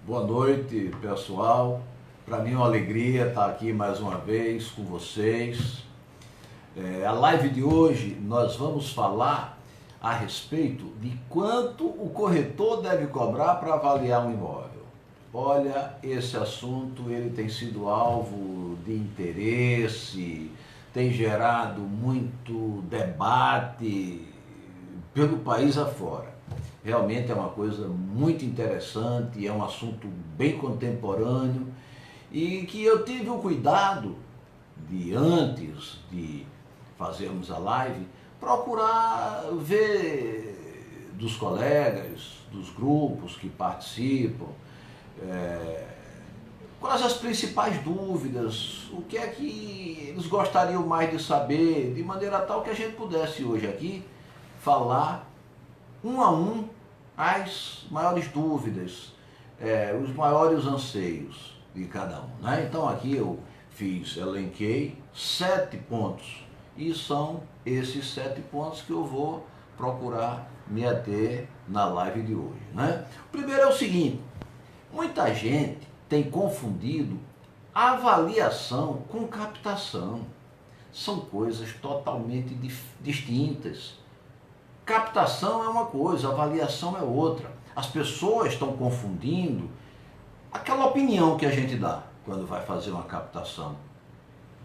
Boa noite, pessoal. Para mim é uma alegria estar aqui mais uma vez com vocês. A live de hoje nós vamos falar a respeito de quanto o corretor deve cobrar para avaliar um imóvel. Olha, esse assunto ele tem sido alvo de interesse, tem gerado muito debate pelo país afora. Realmente é uma coisa muito interessante, é um assunto bem contemporâneo e que eu tive o cuidado de, antes de fazermos a live, procurar ver dos colegas, dos grupos que participam, quais as principais dúvidas, o que é que eles gostariam mais de saber, de maneira tal que a gente pudesse hoje aqui falar um a um as maiores dúvidas, os maiores anseios de cada um, né? Então aqui eu elenquei 7 pontos e são esses 7 pontos que eu vou procurar me ater na live de hoje, né? O primeiro é o seguinte: muita gente tem confundido avaliação com captação. São coisas totalmente distintas. Captação é uma coisa, avaliação é outra. As pessoas estão confundindo aquela opinião que a gente dá quando vai fazer uma captação.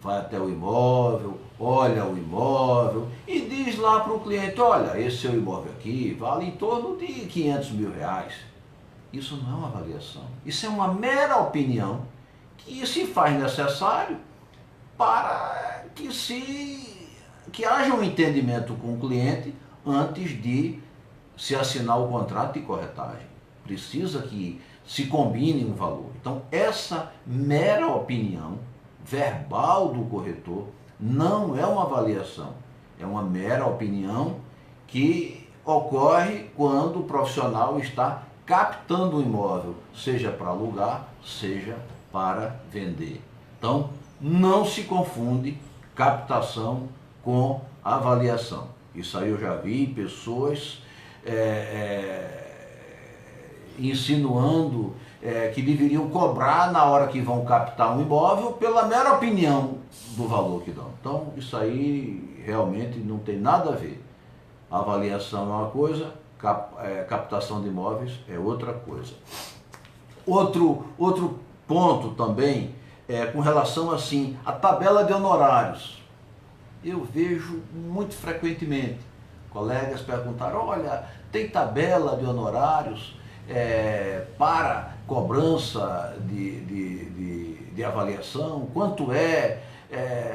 Vai até o imóvel, olha o imóvel e diz lá para o cliente: olha, esse seu imóvel aqui vale em torno de 500 mil reais. Isso não é uma avaliação. Isso é uma mera opinião que se faz necessário para que haja um entendimento com o cliente antes de se assinar o contrato de corretagem. Precisa que se combine um valor. Então, essa mera opinião verbal do corretor não é uma avaliação. É uma mera opinião que ocorre quando o profissional está captando o imóvel, seja para alugar, seja para vender. Então, não se confunde captação com avaliação. Isso aí eu já vi pessoas insinuando que deveriam cobrar na hora que vão captar um imóvel pela mera opinião do valor que dão. Então, isso aí realmente não tem nada a ver. Avaliação é uma coisa, captação de imóveis é outra coisa. Outro ponto também é com relação assim à tabela de honorários. Eu vejo muito frequentemente colegas perguntaram: olha, tem tabela de honorários para cobrança de avaliação? Quanto é?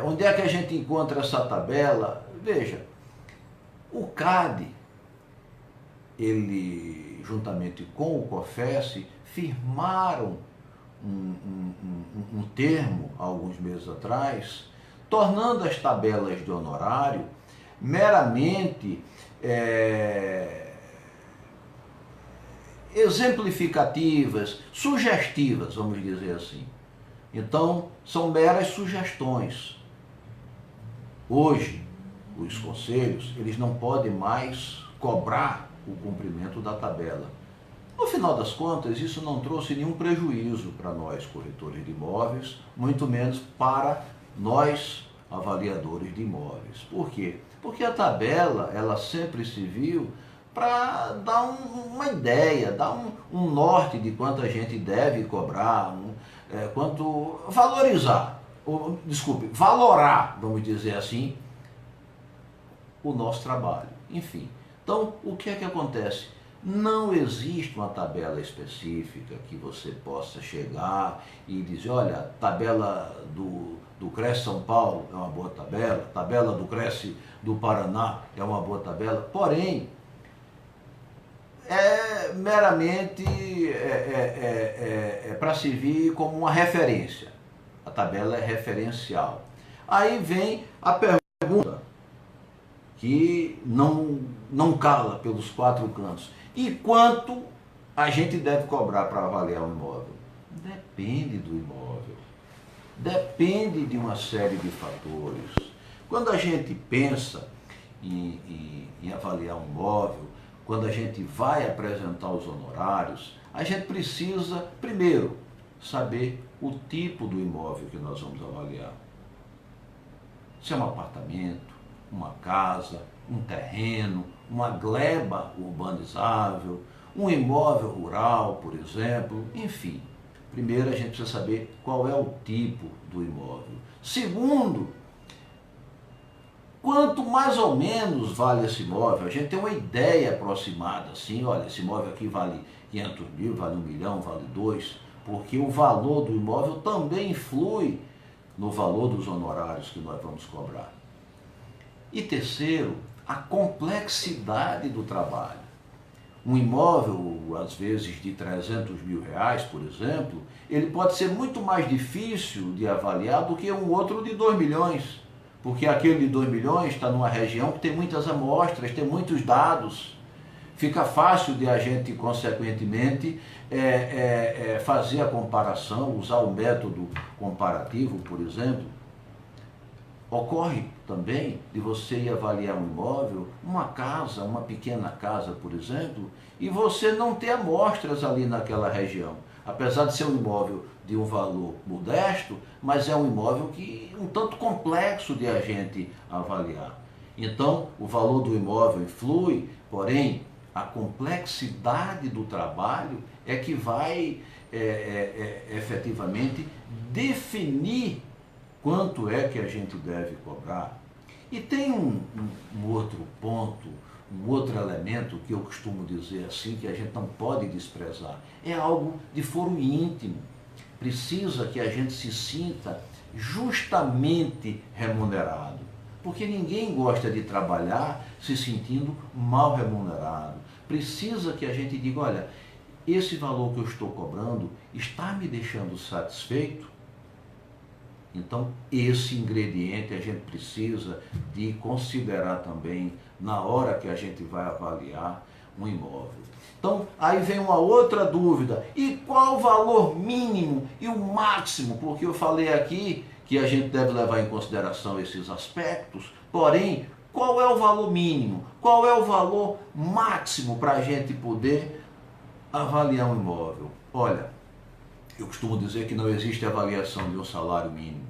Onde é que a gente encontra essa tabela? Veja, o CAD, ele, juntamente com o COFES, firmaram um termo, há alguns meses atrás, tornando as tabelas de honorário meramente exemplificativas, sugestivas, vamos dizer assim. Então, são meras sugestões. Hoje, os conselhos, eles não podem mais cobrar o cumprimento da tabela. No final das contas, isso não trouxe nenhum prejuízo para nós, corretores de imóveis, muito menos para nós, avaliadores de imóveis. Por quê? Porque a tabela, ela sempre se viu para dar uma ideia, dar um norte de quanto a gente deve cobrar, quanto valorizar, valorar, vamos dizer assim, o nosso trabalho. Enfim, então o que é que acontece? Não existe uma tabela específica que você possa chegar e dizer: olha, a tabela do Cresce São Paulo é uma boa tabela, a tabela do Cresce do Paraná é uma boa tabela. Porém, é meramente para servir como uma referência. A tabela é referencial. Aí vem a pergunta que não cala pelos 4 cantos: e quanto a gente deve cobrar para avaliar um imóvel? Depende do imóvel. Depende de uma série de fatores. Quando a gente pensa em avaliar um imóvel, quando a gente vai apresentar os honorários, a gente precisa, primeiro, saber o tipo do imóvel que nós vamos avaliar. Se é um apartamento, uma casa, um terreno, uma gleba urbanizável, um imóvel rural, por exemplo, enfim. Primeiro, a gente precisa saber qual é o tipo do imóvel. Segundo, quanto mais ou menos vale esse imóvel, a gente tem uma ideia aproximada, assim, olha, esse imóvel aqui vale 500 mil, vale 1 milhão, vale 2, porque o valor do imóvel também influi no valor dos honorários que nós vamos cobrar. E terceiro, a complexidade do trabalho. Um imóvel, às vezes, de 300 mil reais, por exemplo, ele pode ser muito mais difícil de avaliar do que um outro de 2 milhões. Porque aquele de 2 milhões está numa região que tem muitas amostras, tem muitos dados. Fica fácil de a gente, consequentemente, fazer a comparação, usar o método comparativo, por exemplo. Ocorre também de você ir avaliar um imóvel, uma casa, uma pequena casa, por exemplo, e você não ter amostras ali naquela região. Apesar de ser um imóvel de um valor modesto, mas é um imóvel que um tanto complexo de a gente avaliar. Então, o valor do imóvel influi, porém, a complexidade do trabalho é que vai efetivamente definir quanto é que a gente deve cobrar. E tem um outro ponto, um outro elemento que eu costumo dizer assim, que a gente não pode desprezar. É algo de foro íntimo. Precisa que a gente se sinta justamente remunerado. Porque ninguém gosta de trabalhar se sentindo mal remunerado. Precisa que a gente diga, olha, esse valor que eu estou cobrando está me deixando satisfeito? Então, esse ingrediente a gente precisa de considerar também na hora que a gente vai avaliar um imóvel. Então, aí vem uma outra dúvida. E qual o valor mínimo e o máximo? Porque eu falei aqui que a gente deve levar em consideração esses aspectos, porém, qual é o valor mínimo? Qual é o valor máximo para a gente poder avaliar um imóvel? Olha, eu costumo dizer que não existe avaliação de um salário mínimo.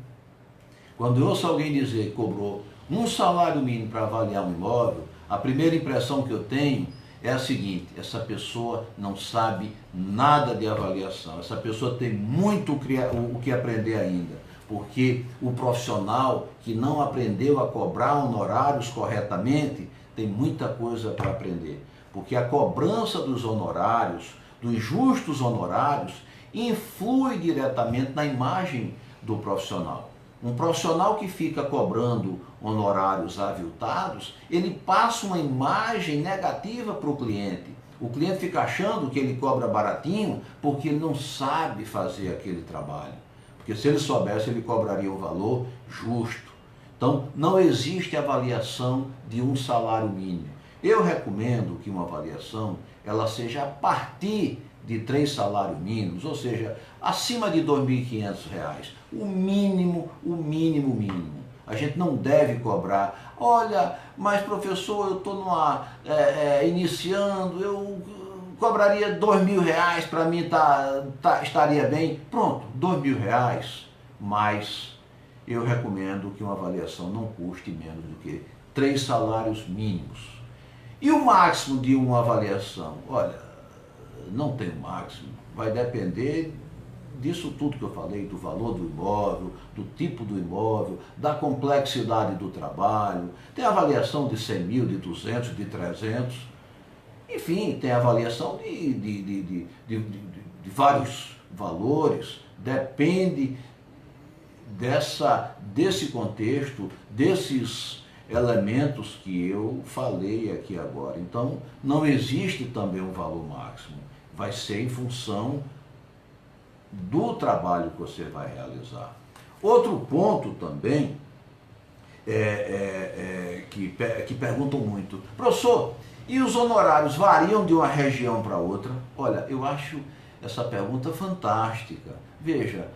Quando eu ouço alguém dizer que cobrou um salário mínimo para avaliar um imóvel, a primeira impressão que eu tenho é a seguinte: essa pessoa não sabe nada de avaliação, essa pessoa tem muito o que aprender ainda, porque o profissional que não aprendeu a cobrar honorários corretamente tem muita coisa para aprender, porque a cobrança dos honorários, dos justos honorários, influi diretamente na imagem do profissional. Um profissional que fica cobrando honorários aviltados, ele passa uma imagem negativa para o cliente. O cliente fica achando que ele cobra baratinho porque ele não sabe fazer aquele trabalho. Porque se ele soubesse, ele cobraria o valor justo. Então, não existe avaliação de um salário mínimo. Eu recomendo que uma avaliação ela seja a partir de 3 salários mínimos, ou seja, acima de R$ 2.500. O mínimo. A gente não deve cobrar. Olha, mas professor, eu estou iniciando, eu cobraria R$ 2.000, para mim estaria bem. Pronto, R$ 2.000, mas eu recomendo que uma avaliação não custe menos do que 3 salários mínimos. E o máximo de uma avaliação? Olha, não tem máximo, vai depender disso tudo que eu falei, do valor do imóvel, do tipo do imóvel, da complexidade do trabalho. Tem avaliação de 100 mil, de 200, de 300, enfim, tem avaliação de vários valores, depende desse contexto, desses elementos que eu falei aqui agora. Então, não existe também um valor máximo, vai ser em função do trabalho que você vai realizar. Outro ponto também que perguntam muito: professor, e os honorários variam de uma região para outra? Olha, eu acho essa pergunta fantástica. Veja,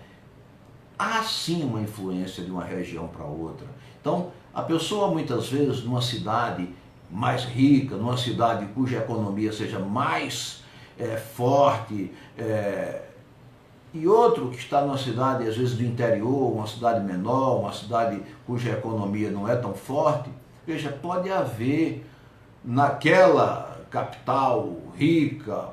há sim uma influência de uma região para outra. Então, a pessoa muitas vezes numa cidade mais rica, numa cidade cuja economia seja mais forte, e outro que está numa cidade, às vezes do interior, uma cidade menor, uma cidade cuja economia não é tão forte, veja, pode haver naquela capital rica,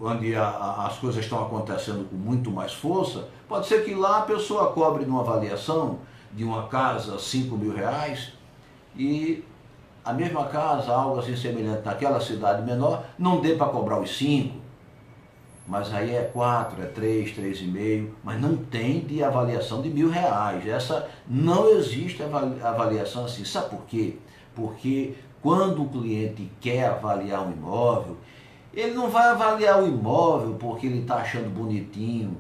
onde as coisas estão acontecendo com muito mais força, pode ser que lá a pessoa cobre numa avaliação de uma casa R$ 5.000 e a mesma casa, algo assim semelhante naquela cidade menor, não dê para cobrar os 5, mas aí é 4, é 3, 3,5, mas não tem de avaliação de R$ 1.000. Essa não existe avaliação assim. Sabe por quê? Porque quando o cliente quer avaliar um imóvel, ele não vai avaliar o imóvel porque ele está achando bonitinho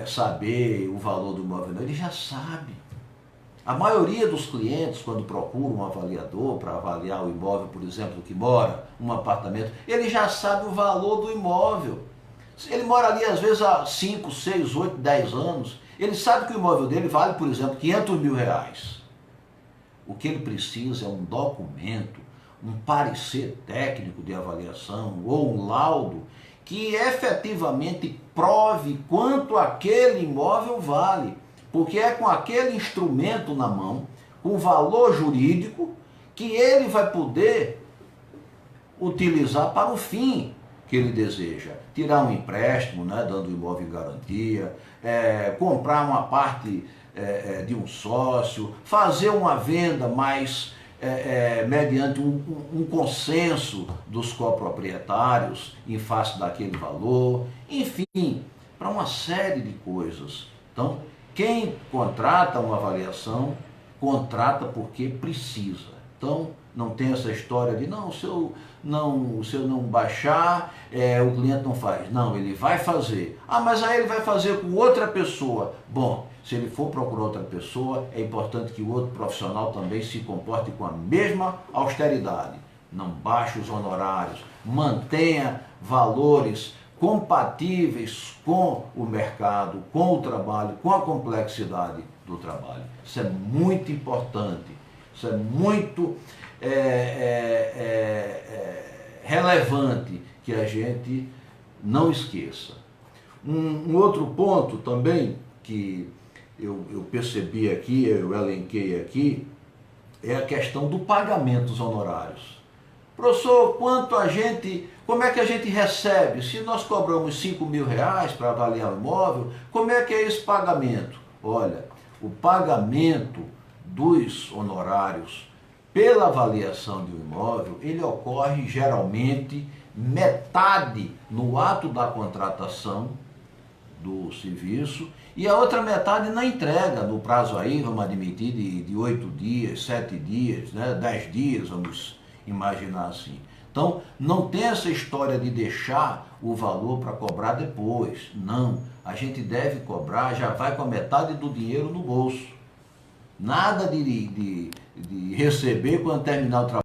saber o valor do imóvel, não. Ele já sabe. A maioria dos clientes, quando procuram um avaliador para avaliar o imóvel, por exemplo, que mora um apartamento, ele já sabe o valor do imóvel. Ele mora ali às vezes há 5, 6, 8, 10 anos, ele sabe que o imóvel dele vale, por exemplo, R$ 500.000. O que ele precisa é um documento, um parecer técnico de avaliação ou um laudo que efetivamente prove quanto aquele imóvel vale, porque é com aquele instrumento na mão, com valor jurídico, que ele vai poder utilizar para o fim que ele deseja. Tirar um empréstimo, né, dando o imóvel em garantia, comprar uma parte de um sócio, fazer uma venda mais mediante um consenso dos coproprietários em face daquele valor, enfim, para uma série de coisas. Então, quem contrata uma avaliação, contrata porque precisa. Então, não tem essa história de, não, se eu não baixar, o cliente não faz. Não, ele vai fazer. Ah, mas aí ele vai fazer com outra pessoa. Bom, se ele for procurar outra pessoa, é importante que o outro profissional também se comporte com a mesma austeridade. Não baixe os honorários, mantenha valores compatíveis com o mercado, com o trabalho, com a complexidade do trabalho. Isso é muito importante, isso é muito relevante que a gente não esqueça. Um outro ponto também que eu percebi aqui, eu elenquei aqui, é a questão do pagamento dos honorários. Professor, como é que a gente recebe? Se nós cobramos R$ 5.000 para avaliar o imóvel, como é que é esse pagamento? Olha, o pagamento dos honorários pela avaliação de um imóvel, ele ocorre geralmente metade no ato da contratação do serviço e a outra metade na entrega, no prazo aí, vamos admitir, de 8 dias, 7 dias, né, 10 dias, vamos imaginar assim. Então, não tem essa história de deixar o valor para cobrar depois. Não, a gente deve cobrar, já vai com a metade do dinheiro no bolso. Nada de receber quando terminar o trabalho.